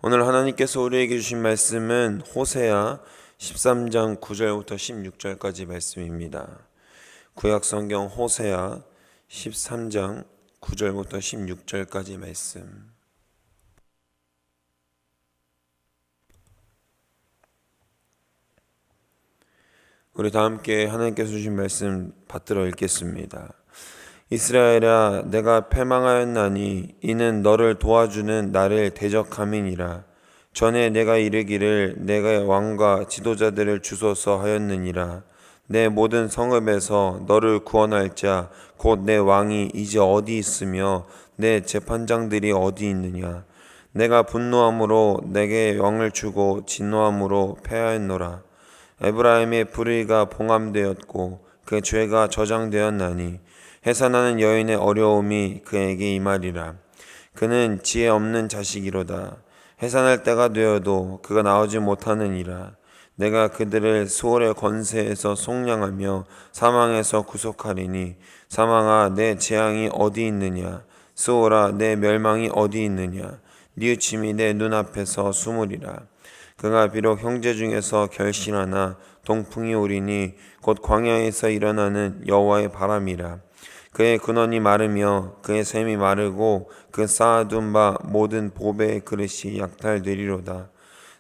오늘 하나님께서 우리에게 주신 말씀은 호세아 13장 9절부터 16절까지 말씀입니다. 구약성경 호세아 13장 9절부터 16절까지 말씀. 우리 다 함께 하나님께서 주신 말씀 받들어 읽겠습니다. 이스라엘아, 내가 패망하였나니 이는 너를 도와주는 나를 대적함이니라. 전에 내가 이르기를 내가 왕과 지도자들을 주소서 하였느니라. 내 모든 성읍에서 너를 구원할 자 곧 내 왕이 이제 어디 있으며 내 재판장들이 어디 있느냐. 내가 분노함으로 내게 왕을 주고 진노함으로 패하였노라. 에브라임의 불의가 봉함되었고 그 죄가 저장되었나니 해산하는 여인의 어려움이 그에게 임하리라. 그는 지혜 없는 자식이로다. 해산할 때가 되어도 그가 나오지 못하느니라. 내가 그들을 수월의 권세에서 속량하며 사망에서 구속하리니 사망아, 내 재앙이 어디 있느냐. 수월아, 내 멸망이 어디 있느냐. 뉘우침이 내 눈앞에서 숨으리라. 그가 비록 형제 중에서 결실하나 동풍이 오리니 곧 광야에서 일어나는 여호와의 바람이라. 그의 근원이 마르며 그의 샘이 마르고 그 쌓아둔 바 모든 보배의 그릇이 약탈되리로다.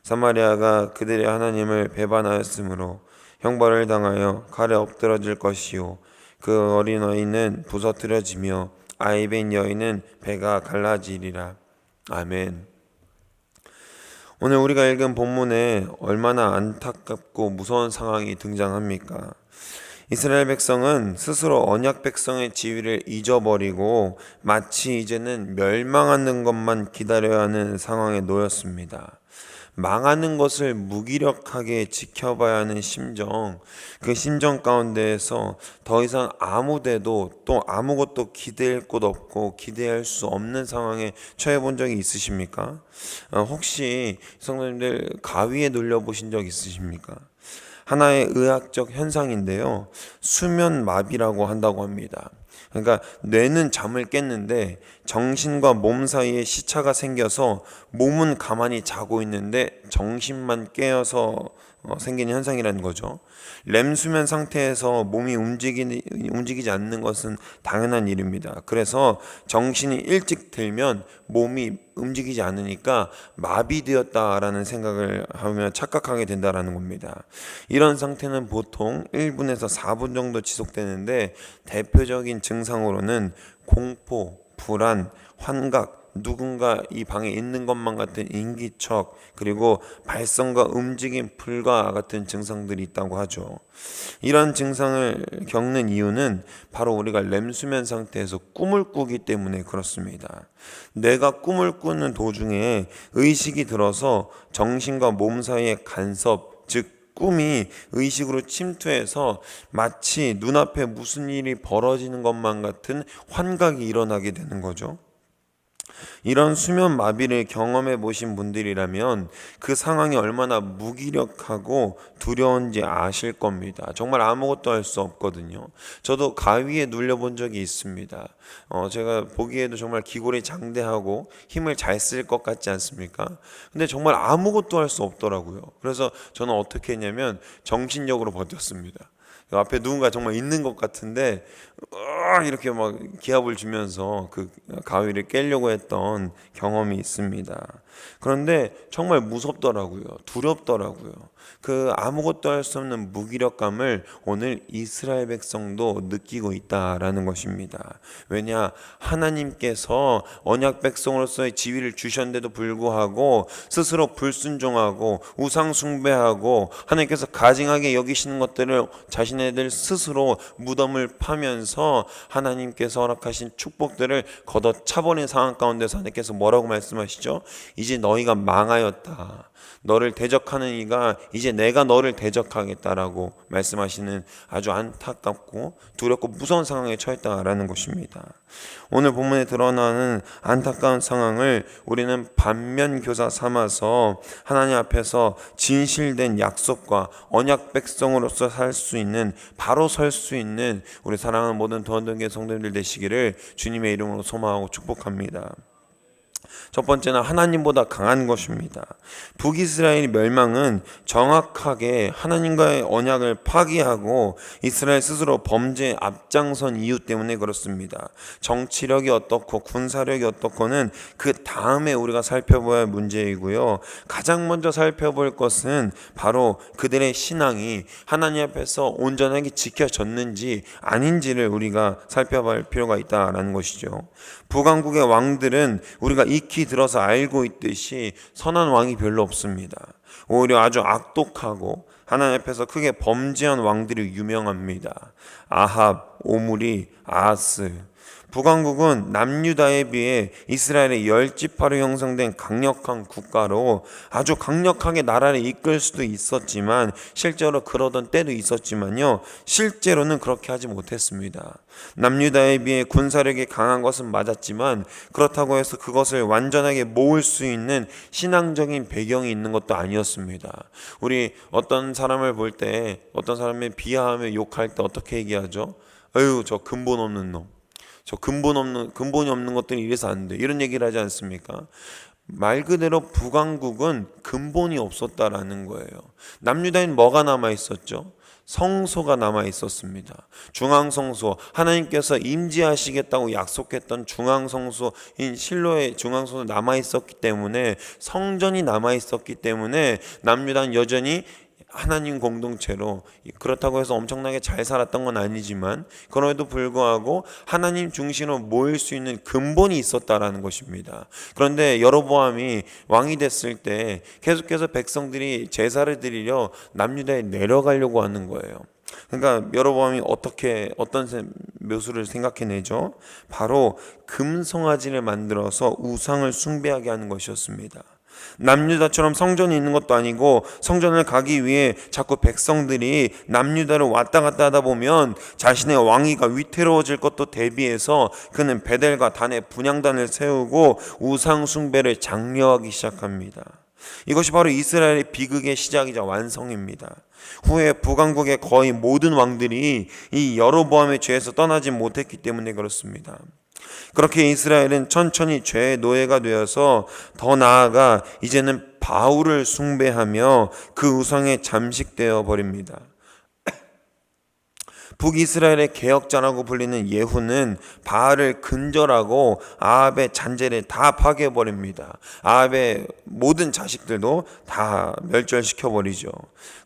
사마리아가 그들의 하나님을 배반하였으므로 형벌을 당하여 칼에 엎드러질 것이요 그 어린아이는 부서뜨려지며 아이벤 여인은 배가 갈라지리라. 아멘. 오늘 우리가 읽은 본문에 얼마나 안타깝고 무서운 상황이 등장합니까? 이스라엘 백성은 스스로 언약 백성의 지위를 잊어버리고 마치 이제는 멸망하는 것만 기다려야 하는 상황에 놓였습니다. 망하는 것을 무기력하게 지켜봐야 하는 심정, 그 심정 가운데에서 더 이상 아무데도 또 아무것도 기대할 곳 없고 기대할 수 없는 상황에 처해 본 적이 있으십니까? 혹시 성도님들 가위에 눌려 보신 적 있으십니까? 하나의 의학적 현상인데요, 수면 마비라고 한다고 합니다. 그러니까 뇌는 잠을 깼는데 정신과 몸 사이에 시차가 생겨서 몸은 가만히 자고 있는데 정신만 깨어서 생기는 현상이라는 거죠. 렘 수면 상태에서 몸이 움직이지 않는 것은 당연한 일입니다. 그래서 정신이 일찍 들면 몸이 움직이지 않으니까 마비되었다라는 생각을 하며 착각하게 된다라는 겁니다. 이런 상태는 보통 1분에서 4분 정도 지속되는데 대표적인 증상으로는 공포, 불안, 환각, 누군가 이 방에 있는 것만 같은 인기척, 그리고 발성과 움직임 불가 같은 증상들이 있다고 하죠. 이런 증상을 겪는 이유는 바로 우리가 렘수면 상태에서 꿈을 꾸기 때문에 그렇습니다. 내가 꿈을 꾸는 도중에 의식이 들어서 정신과 몸 사이의 간섭, 즉 꿈이 의식으로 침투해서 마치 눈앞에 무슨 일이 벌어지는 것만 같은 환각이 일어나게 되는 거죠. 이런 수면 마비를 경험해 보신 분들이라면 그 상황이 얼마나 무기력하고 두려운지 아실 겁니다. 정말 아무것도 할 수 없거든요. 저도 가위에 눌려 본 적이 있습니다. 제가 보기에도 정말 기골이 장대하고 힘을 잘 쓸 것 같지 않습니까? 근데 정말 아무것도 할 수 없더라고요. 그래서 저는 어떻게 했냐면 정신력으로 버텼습니다. 앞에 누군가 정말 있는 것 같은데 이렇게 막 기합을 주면서 그 가위를 깨려고 했던 경험이 있습니다. 그런데 정말 무섭더라고요. 두렵더라고요. 그 아무것도 할 수 없는 무기력감을 오늘 이스라엘 백성도 느끼고 있다라는 것입니다. 왜냐? 하나님께서 언약 백성으로서의 지위를 주셨는데도 불구하고 스스로 불순종하고 우상 숭배하고 하나님께서 가증하게 여기시는 것들을 자신네들 스스로 무덤을 파면서 하나님께서 허락하신 축복들을 걷어차버린 상황 가운데서 하나님께서 뭐라고 말씀하시죠? 이제 너희가 망하였다. 너를 대적하는 이가 이제 내가 너를 대적하겠다라고 말씀하시는 아주 안타깝고 두렵고 무서운 상황에 처했다라는 것입니다. 오늘 본문에 드러나는 안타까운 상황을 우리는 반면교사 삼아서 하나님 앞에서 진실된 약속과 언약 백성으로서 살 수 있는, 바로 설 수 있는 우리 사랑하는 모든 도원동교회 성도님들 되시기를 주님의 이름으로 소망하고 축복합니다. 첫 번째는 하나님보다 강한 것입니다. 북이스라엘 멸망은 정확하게 하나님과의 언약을 파기하고 이스라엘 스스로 범죄에 앞장선 이유 때문에 그렇습니다. 정치력이 어떻고 군사력이 어떻고는 그 다음에 우리가 살펴봐야 할 문제이고요. 가장 먼저 살펴볼 것은 바로 그들의 신앙이 하나님 앞에서 온전하게 지켜졌는지 아닌지를 우리가 살펴볼 필요가 있다라는 것이죠. 북왕국의 왕들은 우리가 익히 들어서 알고 있듯이 선한 왕이 별로 없습니다. 오히려 아주 악독하고 하나님 앞에서 크게 범죄한 왕들이 유명합니다. 아합, 오므리, 아하스. 북왕국은 남유다에 비해 이스라엘의 10지파로 형성된 강력한 국가로 아주 강력하게 나라를 이끌 수도 있었지만 실제로 그러던 때도 있었지만요, 실제로는 그렇게 하지 못했습니다. 남유다에 비해 군사력이 강한 것은 맞았지만 그렇다고 해서 그것을 완전하게 모을 수 있는 신앙적인 배경이 있는 것도 아니었습니다. 우리 어떤 사람을 볼 때, 어떤 사람을 비하하며 욕할 때 어떻게 얘기하죠? 어휴, 저 근본 없는 놈, 저 근본이 없는 것들이 이래서 안 돼, 이런 얘기를 하지 않습니까? 말 그대로 북왕국은 근본이 없었다라는 거예요. 남유다에는 뭐가 남아 있었죠? 성소가 남아 있었습니다. 중앙성소, 하나님께서 임재하시겠다고 약속했던 중앙성소인 실로의 중앙성소 남아 있었기 때문에, 성전이 남아 있었기 때문에 남유다는 여전히 하나님 공동체로, 그렇다고 해서 엄청나게 잘 살았던 건 아니지만 그럼에도 불구하고 하나님 중심으로 모일 수 있는 근본이 있었다라는 것입니다. 그런데 여로보암이 왕이 됐을 때 계속해서 백성들이 제사를 드리려 남유다에 내려가려고 하는 거예요. 그러니까 여로보암이 어떤 묘수를 생각해내죠? 바로 금송아지를 만들어서 우상을 숭배하게 하는 것이었습니다. 남유다처럼 성전이 있는 것도 아니고, 성전을 가기 위해 자꾸 백성들이 남유다를 왔다 갔다 하다 보면 자신의 왕위가 위태로워질 것도 대비해서 그는 베델과 단에 분향단을 세우고 우상 숭배를 장려하기 시작합니다. 이것이 바로 이스라엘의 비극의 시작이자 완성입니다. 후에 북왕국의 거의 모든 왕들이 이 여로보암의 죄에서 떠나지 못했기 때문에 그렇습니다. 그렇게 이스라엘은 천천히 죄의 노예가 되어서 더 나아가 이제는 바울을 숭배하며 그 우상에 잠식되어 버립니다. 북이스라엘의 개혁자라고 불리는 예후는 바알을 근절하고 아합의 잔재를 다 파괴해버립니다. 아합의 모든 자식들도 다 멸절시켜버리죠.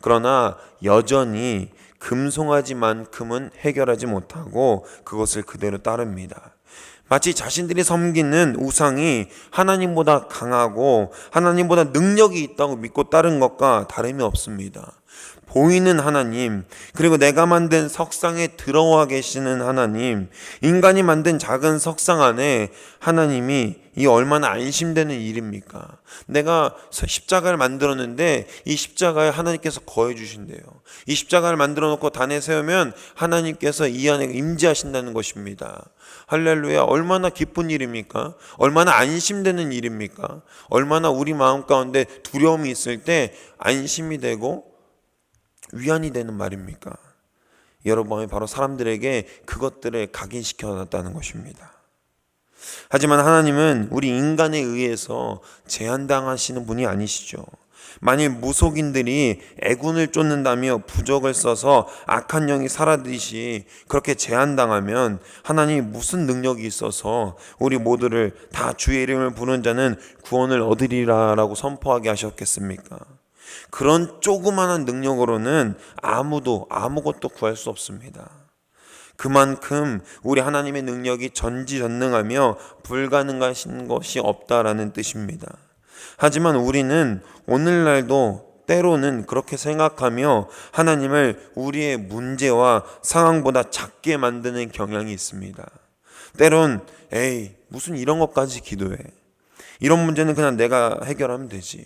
그러나 여전히 금송아지만큼은 해결하지 못하고 그것을 그대로 따릅니다. 마치 자신들이 섬기는 우상이 하나님보다 강하고 하나님보다 능력이 있다고 믿고 따른 것과 다름이 없습니다. 보이는 하나님, 그리고 내가 만든 석상에 들어와 계시는 하나님, 인간이 만든 작은 석상 안에 하나님이 이 얼마나 안심되는 일입니까? 내가 십자가를 만들었는데 이 십자가에 하나님께서 거해 주신대요. 이 십자가를 만들어 놓고 단에 세우면 하나님께서 이 안에 임재하신다는 것입니다. 할렐루야. 얼마나 기쁜 일입니까? 얼마나 안심되는 일입니까? 얼마나 우리 마음 가운데 두려움이 있을 때 안심이 되고 위안이 되는 말입니까? 여러분이 바로 사람들에게 그것들을 각인시켜 놨다는 것입니다. 하지만 하나님은 우리 인간에 의해서 제한당하시는 분이 아니시죠. 만일 무속인들이 애군을 쫓는다며 부적을 써서 악한 영이 사라지듯이 그렇게 제한당하면 하나님이 무슨 능력이 있어서 우리 모두를 다 주의 이름을 부르는 자는 구원을 얻으리라라고 선포하게 하셨겠습니까? 그런 조그마한 능력으로는 아무도 아무것도 구할 수 없습니다. 그만큼 우리 하나님의 능력이 전지전능하며 불가능하신 것이 없다라는 뜻입니다. 하지만 우리는 오늘날도 때로는 그렇게 생각하며 하나님을 우리의 문제와 상황보다 작게 만드는 경향이 있습니다. 때론 무슨 이런 것까지 기도해, 이런 문제는 그냥 내가 해결하면 되지,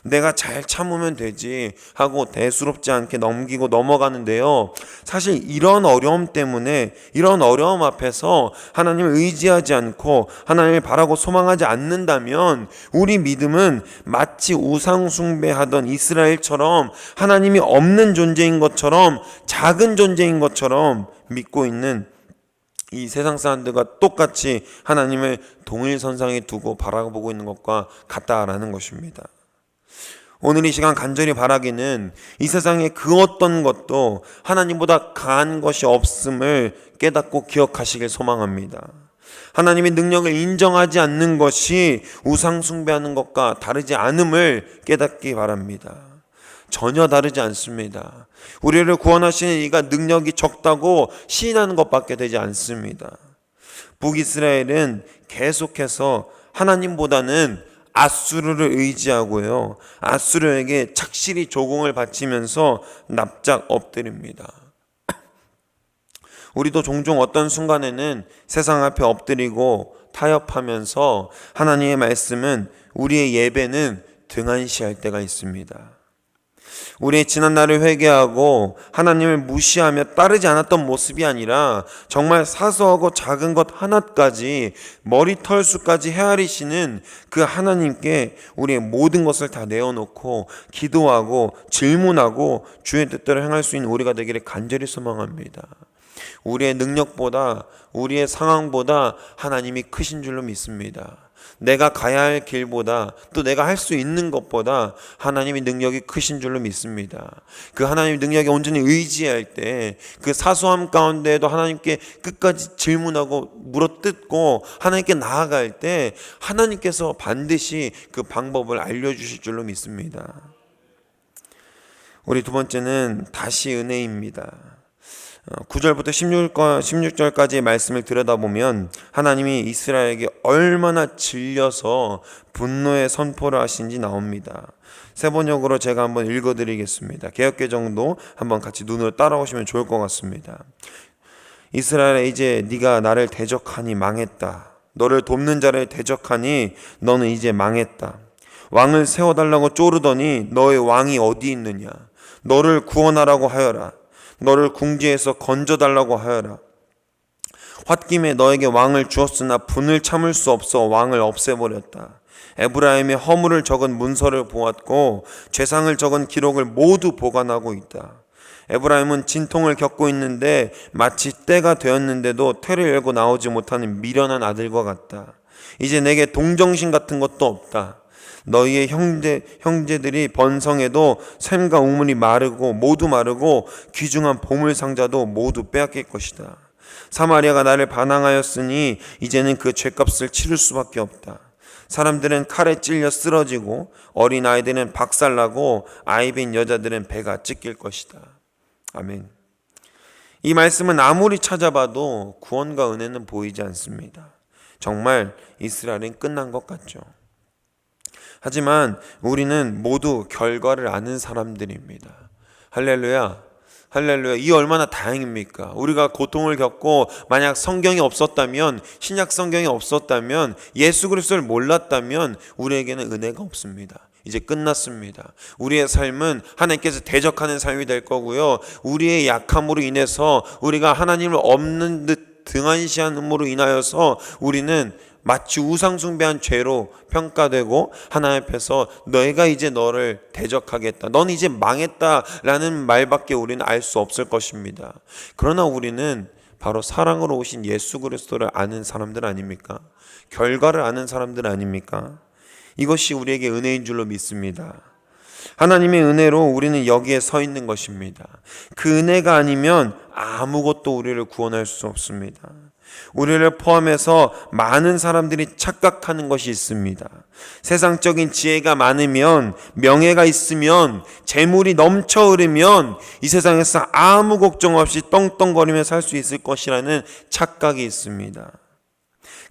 내가 잘 참으면 되지 하고 대수롭지 않게 넘기고 넘어가는데요, 사실 이런 어려움 때문에, 이런 어려움 앞에서 하나님을 의지하지 않고 하나님을 바라고 소망하지 않는다면 우리 믿음은 마치 우상 숭배하던 이스라엘처럼 하나님이 없는 존재인 것처럼, 작은 존재인 것처럼 믿고 있는 이 세상 사람들과 똑같이 하나님을 동일선상에 두고 바라보고 있는 것과 같다라는 것입니다. 오늘 이 시간 간절히 바라기는 이 세상의 그 어떤 것도 하나님보다 강한 것이 없음을 깨닫고 기억하시길 소망합니다. 하나님의 능력을 인정하지 않는 것이 우상 숭배하는 것과 다르지 않음을 깨닫기 바랍니다. 전혀 다르지 않습니다. 우리를 구원하시는 이가 능력이 적다고 시인하는 것밖에 되지 않습니다. 북이스라엘은 계속해서 하나님보다는 아수르를 의지하고요, 아수르에게 착실히 조공을 바치면서 납작 엎드립니다. 우리도 종종 어떤 순간에는 세상 앞에 엎드리고 타협하면서 하나님의 말씀은, 우리의 예배는 등한시할 때가 있습니다. 우리의 지난 날을 회개하고 하나님을 무시하며 따르지 않았던 모습이 아니라 정말 사소하고 작은 것 하나까지 머리털수까지 헤아리시는 그 하나님께 우리의 모든 것을 다 내어놓고 기도하고 질문하고 주의 뜻대로 행할 수 있는 우리가 되기를 간절히 소망합니다. 우리의 능력보다, 우리의 상황보다 하나님이 크신 줄로 믿습니다. 내가 가야 할 길보다, 또 내가 할 수 있는 것보다 하나님의 능력이 크신 줄로 믿습니다. 그 하나님의 능력에 온전히 의지할 때 그 사소함 가운데에도 하나님께 끝까지 질문하고 물어뜯고 하나님께 나아갈 때 하나님께서 반드시 그 방법을 알려주실 줄로 믿습니다. 우리 두 번째는 다시 은혜입니다. 9절부터 16절까지의 말씀을 들여다보면 하나님이 이스라엘에게 얼마나 질려서 분노의 선포를 하신지 나옵니다. 세 번역으로 제가 한번 읽어드리겠습니다. 개역개정도 한번 같이 눈으로 따라오시면 좋을 것 같습니다. 이스라엘에, 이제 네가 나를 대적하니 망했다. 너를 돕는 자를 대적하니 너는 이제 망했다. 왕을 세워달라고 쪼르더니 너의 왕이 어디 있느냐. 너를 구원하라고 하여라. 너를 궁지에서 건져달라고 하여라. 홧김에 너에게 왕을 주었으나 분을 참을 수 없어 왕을 없애버렸다. 에브라임의 허물을 적은 문서를 보았고 죄상을 적은 기록을 모두 보관하고 있다. 에브라임은 진통을 겪고 있는데 마치 때가 되었는데도 퇴를 열고 나오지 못하는 미련한 아들과 같다. 이제 내게 동정심 같은 것도 없다. 너희의 형제들이 번성해도 샘과 우물이 모두 마르고 귀중한 보물 상자도 모두 빼앗길 것이다. 사마리아가 나를 반항하였으니 이제는 그 죄값을 치를 수밖에 없다. 사람들은 칼에 찔려 쓰러지고 어린 아이들은 박살나고 아이빈 여자들은 배가 찢길 것이다. 아멘. 이 말씀은 아무리 찾아봐도 구원과 은혜는 보이지 않습니다. 정말 이스라엘은 끝난 것 같죠. 하지만 우리는 모두 결과를 아는 사람들입니다. 할렐루야, 할렐루야. 이 얼마나 다행입니까? 우리가 고통을 겪고 만약 성경이 없었다면, 신약 성경이 없었다면, 예수 그리스도를 몰랐다면 우리에게는 은혜가 없습니다. 이제 끝났습니다. 우리의 삶은 하나님께서 대적하는 삶이 될 거고요, 우리의 약함으로 인해서 우리가 하나님을 없는 듯 등한시함으로 인하여서 우리는 마치 우상숭배한 죄로 평가되고 하나님 앞에서 너희가 이제 너를 대적하겠다, 넌 이제 망했다라는 말밖에 우리는 알 수 없을 것입니다. 그러나 우리는 바로 사랑으로 오신 예수 그리스도를 아는 사람들 아닙니까? 결과를 아는 사람들 아닙니까? 이것이 우리에게 은혜인 줄로 믿습니다. 하나님의 은혜로 우리는 여기에 서 있는 것입니다. 그 은혜가 아니면 아무것도 우리를 구원할 수 없습니다. 우리를 포함해서 많은 사람들이 착각하는 것이 있습니다. 세상적인 지혜가 많으면, 명예가 있으면, 재물이 넘쳐 흐르면 이 세상에서 아무 걱정 없이 떵떵거리며 살 수 있을 것이라는 착각이 있습니다.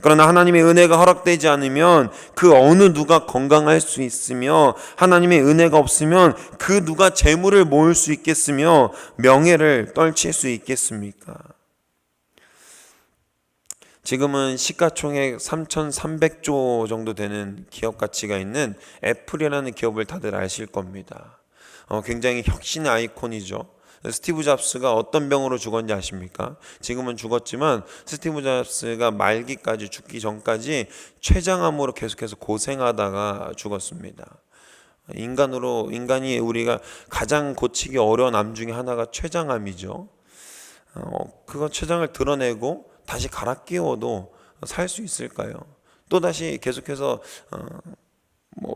그러나 하나님의 은혜가 허락되지 않으면 그 어느 누가 건강할 수 있으며, 하나님의 은혜가 없으면 그 누가 재물을 모을 수 있겠으며 명예를 떨칠 수 있겠습니까? 지금은 시가총액 3,300조 정도 되는 기업 가치가 있는 애플이라는 기업을 다들 아실 겁니다. 굉장히 혁신의 아이콘이죠. 스티브 잡스가 어떤 병으로 죽었는지 아십니까? 지금은 죽었지만 스티브 잡스가 말기까지, 죽기 전까지 췌장암으로 계속해서 고생하다가 죽었습니다. 인간이 우리가 가장 고치기 어려운 암 중에 하나가 췌장암이죠. 그건 췌장을 드러내고 다시 갈아 끼워도 살 수 있을까요? 또다시 계속해서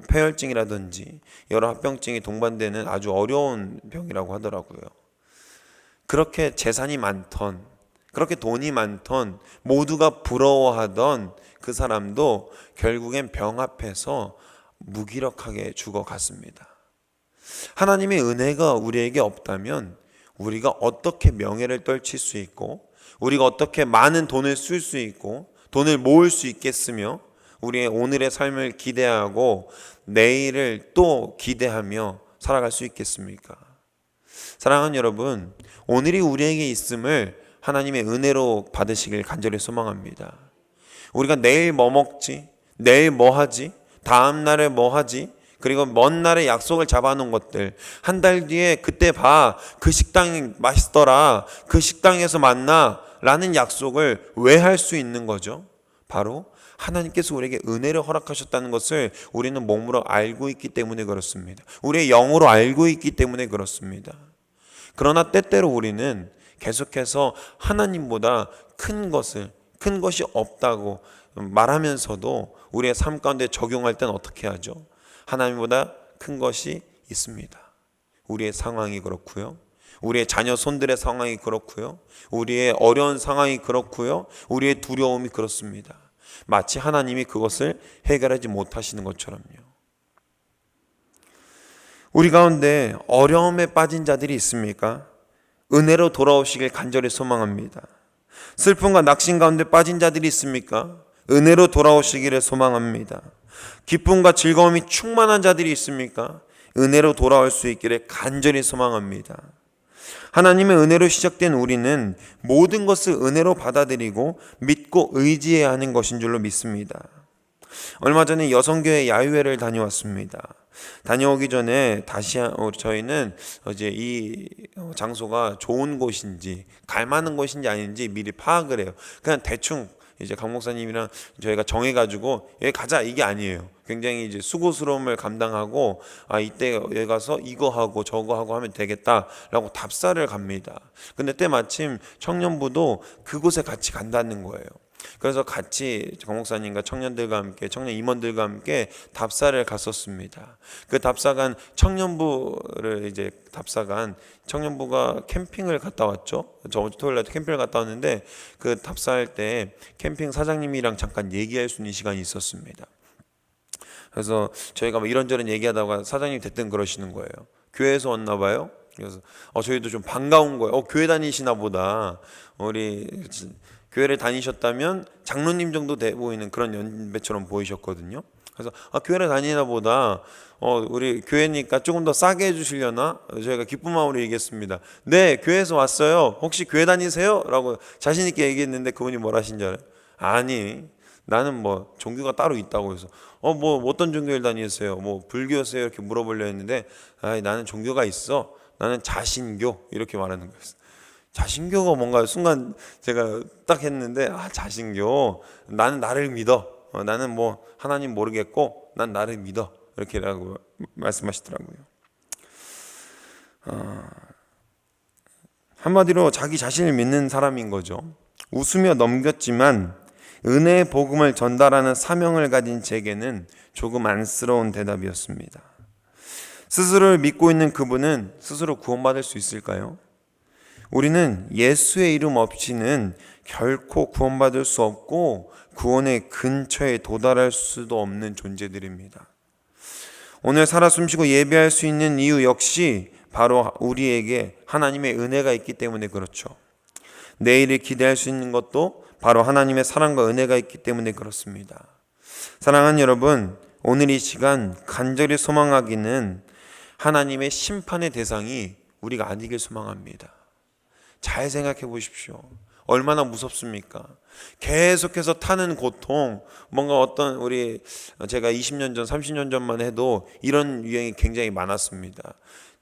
폐혈증이라든지 여러 합병증이 동반되는 아주 어려운 병이라고 하더라고요. 그렇게 재산이 많던, 그렇게 돈이 많던, 모두가 부러워하던 그 사람도 결국엔 병 앞에서 무기력하게 죽어갔습니다. 하나님의 은혜가 우리에게 없다면 우리가 어떻게 명예를 떨칠 수 있고, 우리가 어떻게 많은 돈을 쓸 수 있고 돈을 모을 수 있겠으며, 우리의 오늘의 삶을 기대하고 내일을 또 기대하며 살아갈 수 있겠습니까? 사랑하는 여러분, 오늘이 우리에게 있음을 하나님의 은혜로 받으시길 간절히 소망합니다. 우리가 내일 뭐 먹지? 내일 뭐 하지? 다음 날에 뭐 하지? 그리고 먼 날에 약속을 잡아놓은 것들, 한 달 뒤에 그때 봐, 그 식당이 맛있더라, 그 식당에서 만나 라는 약속을 왜 할 수 있는 거죠? 바로 하나님께서 우리에게 은혜를 허락하셨다는 것을 우리는 몸으로 알고 있기 때문에 그렇습니다. 우리의 영으로 알고 있기 때문에 그렇습니다. 그러나 때때로 우리는 계속해서 하나님보다 큰 것이 없다고 말하면서도 우리의 삶 가운데 적용할 때는 어떻게 하죠? 하나님보다 큰 것이 있습니다. 우리의 상황이 그렇고요, 우리의 자녀 손들의 상황이 그렇고요, 우리의 어려운 상황이 그렇고요, 우리의 두려움이 그렇습니다. 마치 하나님이 그것을 해결하지 못하시는 것처럼요. 우리 가운데 어려움에 빠진 자들이 있습니까? 은혜로 돌아오시길 간절히 소망합니다. 슬픔과 낙심 가운데 빠진 자들이 있습니까? 은혜로 돌아오시기를 소망합니다. 기쁨과 즐거움이 충만한 자들이 있습니까? 은혜로 돌아올 수 있기를 간절히 소망합니다. 하나님의 은혜로 시작된 우리는 모든 것을 은혜로 받아들이고 믿고 의지해야 하는 것인 줄로 믿습니다. 얼마 전에 여성교회 야유회를 다녀왔습니다. 다녀오기 전에 저희는 이제 이 장소가 좋은 곳인지 갈만한 곳인지 아닌지 미리 파악을 해요. 그냥 대충 이제 강 목사님이랑 저희가 정해가지고 여기 가자 이게 아니에요. 굉장히 이제 수고스러움을 감당하고 이때 여기 가서 이거 하고 저거 하고 하면 되겠다라고 답사를 갑니다. 근데 때마침 청년부도 그곳에 같이 간다는 거예요. 그래서 같이 강 목사님과 청년들과 함께, 청년 임원들과 함께 답사를 갔었습니다. 그 답사간 청년부가 캠핑을 갔다 왔죠. 저번 주 토요일 날 캠핑을 갔다 왔는데 그 답사할 때 캠핑 사장님이랑 잠깐 얘기할 수 있는 시간이 있었습니다. 그래서 저희가 이런저런 얘기하다가 사장님이 대뜸 그러시는 거예요. 교회에서 왔나 봐요. 그래서 저희도 좀 반가운 거예요. 교회 다니시나 보다. 우리 교회를 다니셨다면 장로님 정도 돼 보이는 그런 연배처럼 보이셨거든요. 그래서 교회를 다니나 보다. 우리 교회니까 조금 더 싸게 해주시려나? 저희가 기쁜 마음으로 얘기했습니다. 네, 교회에서 왔어요. 혹시 교회 다니세요? 라고 자신 있게 얘기했는데 그분이 뭘 하신 줄 알아요? 아니, 나는 종교가 따로 있다고 해서 어떤 종교를 다니세요? 불교세요? 이렇게 물어보려 했는데 나는 종교가 있어. 나는 자신교 이렇게 말하는 거였어요. 자신교가 뭔가 순간 제가 딱 했는데 자신교, 나는 나를 믿어. 나는 하나님 모르겠고 난 나를 믿어. 이렇게라고 말씀하시더라고요. 한마디로 자기 자신을 믿는 사람인 거죠. 웃으며 넘겼지만 은혜의 복음을 전달하는 사명을 가진 제게는 조금 안쓰러운 대답이었습니다. 스스로를 믿고 있는 그분은 스스로 구원받을 수 있을까요? 우리는 예수의 이름 없이는 결코 구원받을 수 없고 구원의 근처에 도달할 수도 없는 존재들입니다. 오늘 살아 숨쉬고 예배할 수 있는 이유 역시 바로 우리에게 하나님의 은혜가 있기 때문에 그렇죠. 내일을 기대할 수 있는 것도 바로 하나님의 사랑과 은혜가 있기 때문에 그렇습니다. 사랑하는 여러분, 오늘 이 시간 간절히 소망하기는 하나님의 심판의 대상이 우리가 아니길 소망합니다. 잘 생각해 보십시오. 얼마나 무섭습니까? 계속해서 타는 고통, 제가 20년 전, 30년 전만 해도 이런 유행이 굉장히 많았습니다.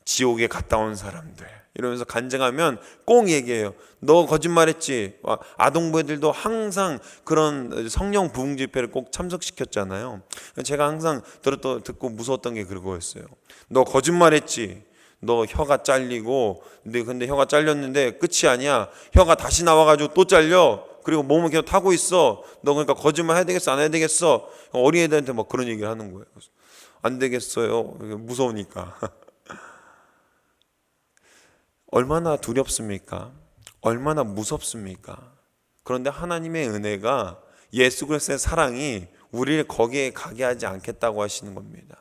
지옥에 갔다 온 사람들 이러면서 간증하면 꼭 얘기해요. 너 거짓말했지. 아동부 애들도 항상 그런 성령 부흥 집회를 꼭 참석시켰잖아요. 제가 항상 듣고 무서웠던 게 그거였어요. 너 거짓말했지. 너 혀가 잘리고 근데 혀가 잘렸는데 끝이 아니야. 혀가 다시 나와가지고 또 잘려. 그리고 몸을 계속 타고 있어. 너 그러니까 거짓말 해야 되겠어? 안 해야 되겠어? 어린애들한테 막 그런 얘기를 하는 거예요. 안 되겠어요. 무서우니까. 얼마나 두렵습니까? 얼마나 무섭습니까? 그런데 하나님의 은혜가, 예수 그리스도의 사랑이 우리를 거기에 가게 하지 않겠다고 하시는 겁니다.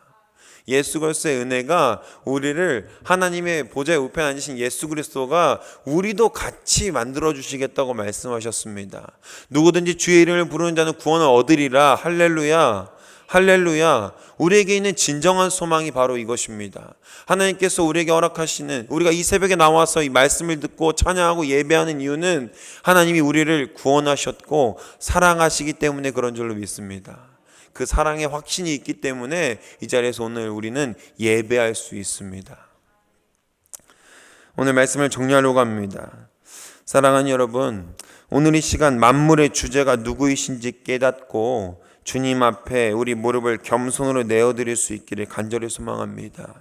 예수 그리스도의 은혜가 우리를, 하나님의 보좌에 우편에 앉으신 예수 그리스도가 우리도 같이 만들어 주시겠다고 말씀하셨습니다. 누구든지 주의 이름을 부르는 자는 구원을 얻으리라. 할렐루야. 할렐루야. 우리에게 있는 진정한 소망이 바로 이것입니다. 하나님께서 우리에게 허락하시는, 우리가 이 새벽에 나와서 이 말씀을 듣고 찬양하고 예배하는 이유는 하나님이 우리를 구원하셨고 사랑하시기 때문에 그런 줄로 믿습니다. 그 사랑의 확신이 있기 때문에 이 자리에서 오늘 우리는 예배할 수 있습니다. 오늘 말씀을 정리하려고 합니다. 사랑하는 여러분, 오늘 이 시간 만물의 주제가 누구이신지 깨닫고 주님 앞에 우리 무릎을 겸손으로 내어드릴 수 있기를 간절히 소망합니다.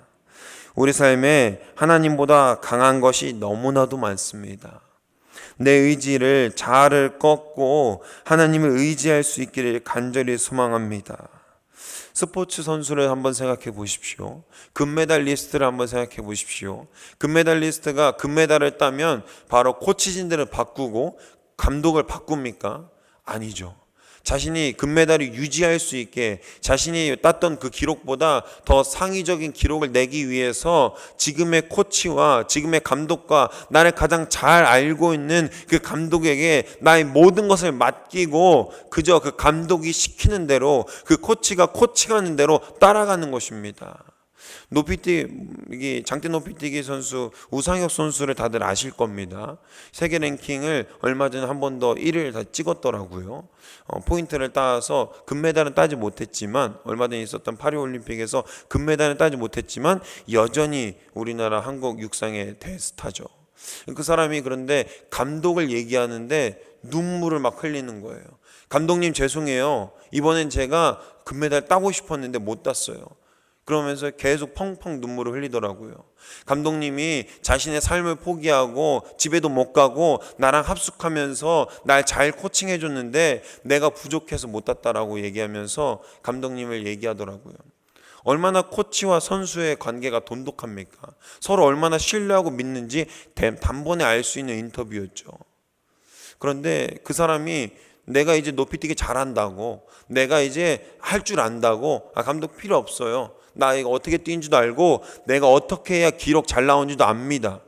우리 삶에 하나님보다 강한 것이 너무나도 많습니다. 내 의지를, 자아를 꺾고 하나님을 의지할 수 있기를 간절히 소망합니다. 스포츠 선수를 한번 생각해 보십시오. 금메달리스트를 한번 생각해 보십시오. 금메달리스트가 금메달을 따면 바로 코치진들을 바꾸고 감독을 바꿉니까? 아니죠. 자신이 금메달을 유지할 수 있게, 자신이 땄던 그 기록보다 더 상위적인 기록을 내기 위해서 지금의 코치와 지금의 감독과 나를 가장 잘 알고 있는 그 감독에게 나의 모든 것을 맡기고 그저 그 감독이 시키는 대로, 그 코치가 코칭하는 대로 따라가는 것입니다. 높이뛰기, 장대 높이뛰기 선수 우상혁 선수를 다들 아실 겁니다. 세계 랭킹을 얼마 전에 한 번 더 1위를 다 찍었더라고요. 포인트를 따서 금메달은 따지 못했지만, 얼마 전에 있었던 파리올림픽에서 금메달은 따지 못했지만 여전히 우리나라 한국 육상의 대스타죠. 그 사람이 그런데 감독을 얘기하는데 눈물을 막 흘리는 거예요. 감독님 죄송해요. 이번엔 제가 금메달 따고 싶었는데 못 땄어요. 그러면서 계속 펑펑 눈물을 흘리더라고요. 감독님이 자신의 삶을 포기하고 집에도 못 가고 나랑 합숙하면서 날 잘 코칭해 줬는데 내가 부족해서 못 땄다라고 얘기하면서 감독님을 얘기하더라고요. 얼마나 코치와 선수의 관계가 돈독합니까? 서로 얼마나 신뢰하고 믿는지 단번에 알 수 있는 인터뷰였죠. 그런데 그 사람이 내가 이제 높이뛰기 잘한다고, 내가 이제 할 줄 안다고, 감독 필요 없어요. 나 이거 어떻게 뛰는지도 알고 내가 어떻게 해야 기록 잘 나오는지도 압니다.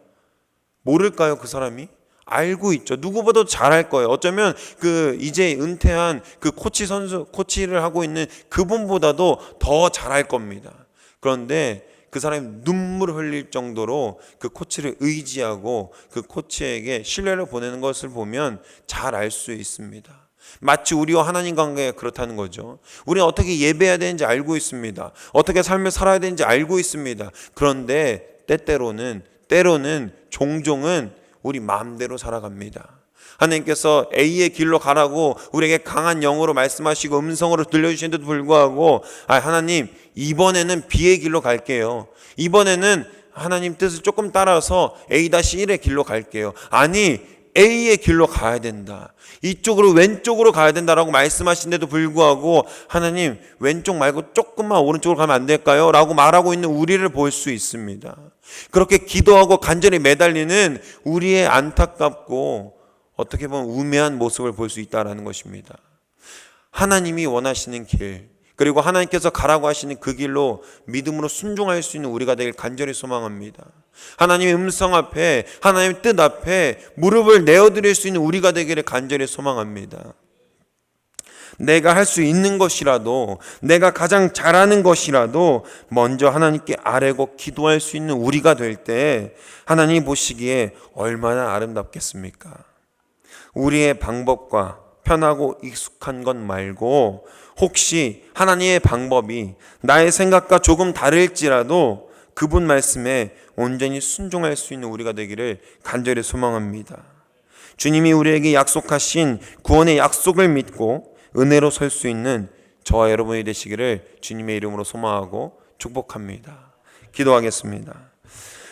모를까요? 그 사람이? 알고 있죠. 누구보다도 잘할 거예요. 어쩌면 그 이제 은퇴한 그 코치를 하고 있는 그분보다도 더 잘할 겁니다. 그런데 그 사람이 눈물을 흘릴 정도로 그 코치를 의지하고 그 코치에게 신뢰를 보내는 것을 보면 잘 알 수 있습니다. 마치 우리와 하나님 관계가 그렇다는 거죠. 우리는 어떻게 예배해야 되는지 알고 있습니다. 어떻게 삶을 살아야 되는지 알고 있습니다. 그런데 때로는 종종은 우리 마음대로 살아갑니다. 하나님께서 A의 길로 가라고 우리에게 강한 영으로 말씀하시고 음성으로 들려주시는데도 불구하고 하나님 이번에는 B의 길로 갈게요. 이번에는 하나님 뜻을 조금 따라서 A-1의 길로 갈게요. 아니 A의 길로 가야 된다. 이쪽으로 왼쪽으로 가야 된다라고 말씀하신데도 불구하고 하나님 왼쪽 말고 조금만 오른쪽으로 가면 안 될까요? 라고 말하고 있는 우리를 볼 수 있습니다. 그렇게 기도하고 간절히 매달리는 우리의 안타깝고 어떻게 보면 우매한 모습을 볼 수 있다는 것입니다. 하나님이 원하시는 길, 그리고 하나님께서 가라고 하시는 그 길로 믿음으로 순종할 수 있는 우리가 되길 간절히 소망합니다. 하나님의 음성 앞에, 하나님의 뜻 앞에 무릎을 내어드릴 수 있는 우리가 되기를 간절히 소망합니다. 내가 할 수 있는 것이라도, 내가 가장 잘하는 것이라도 먼저 하나님께 아뢰고 기도할 수 있는 우리가 될 때 하나님이 보시기에 얼마나 아름답겠습니까? 우리의 방법과 편하고 익숙한 것 말고 혹시 하나님의 방법이 나의 생각과 조금 다를지라도 그분 말씀에 온전히 순종할 수 있는 우리가 되기를 간절히 소망합니다. 주님이 우리에게 약속하신 구원의 약속을 믿고 은혜로 설 수 있는 저와 여러분이 되시기를 주님의 이름으로 소망하고 축복합니다. 기도하겠습니다.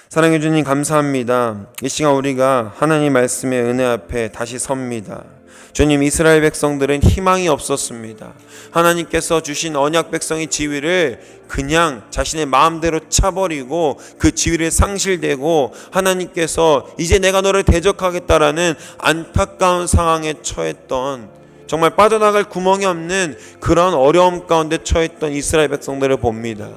사랑해 주님 감사합니다. 이 시간 우리가 하나님 말씀의 은혜 앞에 다시 섭니다. 주님, 이스라엘 백성들은 희망이 없었습니다. 하나님께서 주신 언약 백성의 지위를 그냥 자신의 마음대로 차버리고 그 지위를 상실되고 하나님께서 이제 내가 너를 대적하겠다라는 안타까운 상황에 처했던, 정말 빠져나갈 구멍이 없는 그런 어려움 가운데 처했던 이스라엘 백성들을 봅니다.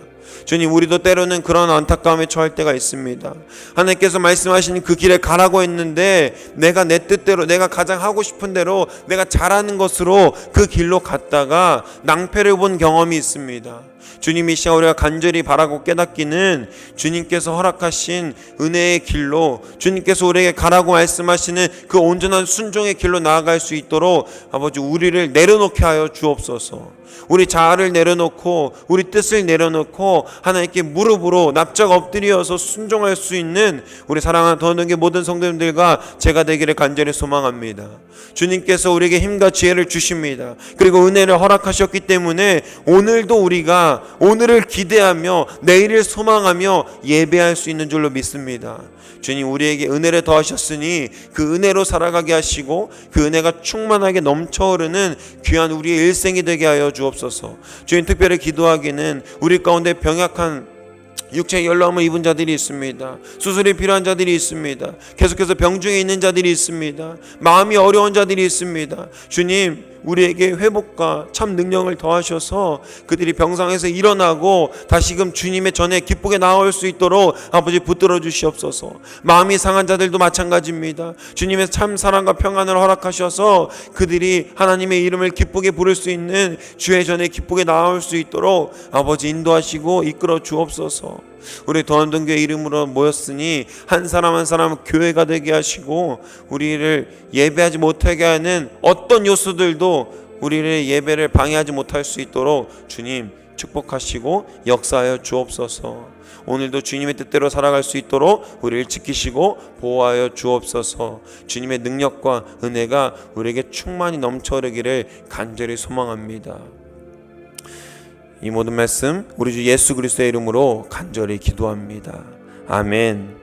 주님, 우리도 때로는 그런 안타까움에 처할 때가 있습니다. 하나님께서 말씀하시는 그 길에 가라고 했는데 내가 내 뜻대로, 내가 가장 하고 싶은 대로, 내가 잘하는 것으로 그 길로 갔다가 낭패를 본 경험이 있습니다. 주님이 시간 우리가 간절히 바라고 깨닫기는 주님께서 허락하신 은혜의 길로, 주님께서 우리에게 가라고 말씀하시는 그 온전한 순종의 길로 나아갈 수 있도록 아버지 우리를 내려놓게 하여 주옵소서. 우리 자아를 내려놓고 우리 뜻을 내려놓고 하나님께 무릎으로 납작 엎드려서 순종할 수 있는 우리 사랑하는 더원동교 모든 성도님들과 제가 되기를 간절히 소망합니다. 주님께서 우리에게 힘과 지혜를 주십니다. 그리고 은혜를 허락하셨기 때문에 오늘도 우리가 오늘을 기대하며 내일을 소망하며 예배할 수 있는 줄로 믿습니다. 주님, 우리에게 은혜를 더하셨으니 그 은혜로 살아가게 하시고 그 은혜가 충만하게 넘쳐흐르는 귀한 우리의 일생이 되게 하여 주옵소서. 주님, 특별히 기도하기는 우리 가운데 병약한 육체의 열나움을 입은 자들이 있습니다. 수술이 필요한 자들이 있습니다. 계속해서 병중에 있는 자들이 있습니다. 마음이 어려운 자들이 있습니다. 주님, 우리에게 회복과 참 능력을 더하셔서 그들이 병상에서 일어나고 다시금 주님의 전에 기쁘게 나올 수 있도록 아버지 붙들어 주시옵소서. 마음이 상한 자들도 마찬가지입니다. 주님의 참 사랑과 평안을 허락하셔서 그들이 하나님의 이름을 기쁘게 부를 수 있는 주의 전에 기쁘게 나올 수 있도록 아버지 인도하시고 이끌어 주옵소서. 우리 더원동교회 이름으로 모였으니 한 사람 한 사람 교회가 되게 하시고 우리를 예배하지 못하게 하는 어떤 요소들도 우리를 예배를 방해하지 못할 수 있도록 주님 축복하시고 역사하여 주옵소서. 오늘도 주님의 뜻대로 살아갈 수 있도록 우리를 지키시고 보호하여 주옵소서. 주님의 능력과 은혜가 우리에게 충만히 넘쳐흐르기를 간절히 소망합니다. 이 모든 말씀 우리 주 예수 그리스도의 이름으로 간절히 기도합니다. 아멘.